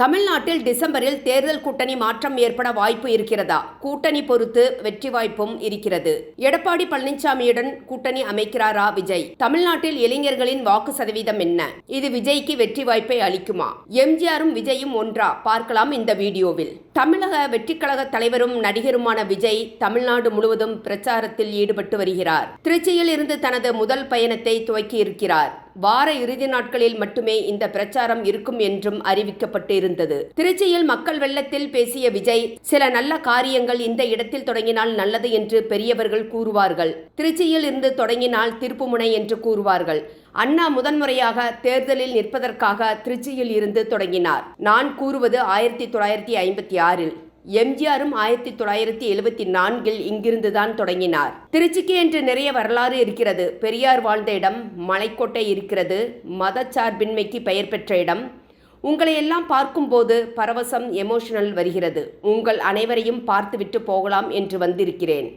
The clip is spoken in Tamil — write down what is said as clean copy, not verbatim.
தமிழ்நாட்டில் டிசம்பரில் தேர்தல் கூட்டணி மாற்றம் ஏற்பட வாய்ப்பு இருக்கிறதா? கூட்டணி பொறுத்து வெற்றி வாய்ப்பும் இருக்கிறது. எடப்பாடி பழனிசாமியுடன் கூட்டணி அமைக்கிறாரா விஜய்? தமிழ்நாட்டில் இளைஞர்களின் வாக்கு சதவீதம் என்ன? இது விஜய்க்கு வெற்றி வாய்ப்பை அளிக்குமா? எம்ஜிஆரும் விஜயும் ஒன்றா? பார்க்கலாம் இந்த வீடியோவில். தமிழக வெற்றிக்கழக தலைவரும் நடிகருமான விஜய் தமிழ்நாடு முழுவதும் பிரச்சாரத்தில் ஈடுபட்டு வருகிறார். திருச்சியில் இருந்து தனது முதல் பயணத்தை துவக்கியிருக்கிறார். வார இறுதி நாட்களில் மட்டுமே இந்த பிரச்சாரம் இருக்கும் என்றும் அறிவிக்கப்பட்டு இருந்தது. திருச்சியில் மக்கள் வெள்ளத்தில் பேசிய விஜய், சில நல்ல காரியங்கள் இந்த இடத்தில் தொடங்கினால் நல்லது என்று பெரியவர்கள் கூறுவார்கள். திருச்சியில் இருந்து தொடங்கினால் திருப்புமுனை என்று கூறுவார்கள். அண்ணா முதன்முறையாக தேர்தலில் நிற்பதற்காக திருச்சியில் இருந்து தொடங்கினார். நான் கூறுவது 1956. எம்ஜிஆரும் 1974 இங்கிருந்துதான் தொடங்கினார். திருச்சிக்கு என்று நிறைய வரலாறு இருக்கிறது. பெரியார் வாழ்ந்த இடம், மலைக்கோட்டை இருக்கிறது, மதச்சார்பின்மைக்கு பெயர் பெற்ற இடம். உங்களை எல்லாம் பார்க்கும்போது பரவசம், எமோஷனல் வருகிறது. உங்கள் அனைவரையும் பார்த்துவிட்டு போகலாம் என்று வந்திருக்கிறேன்.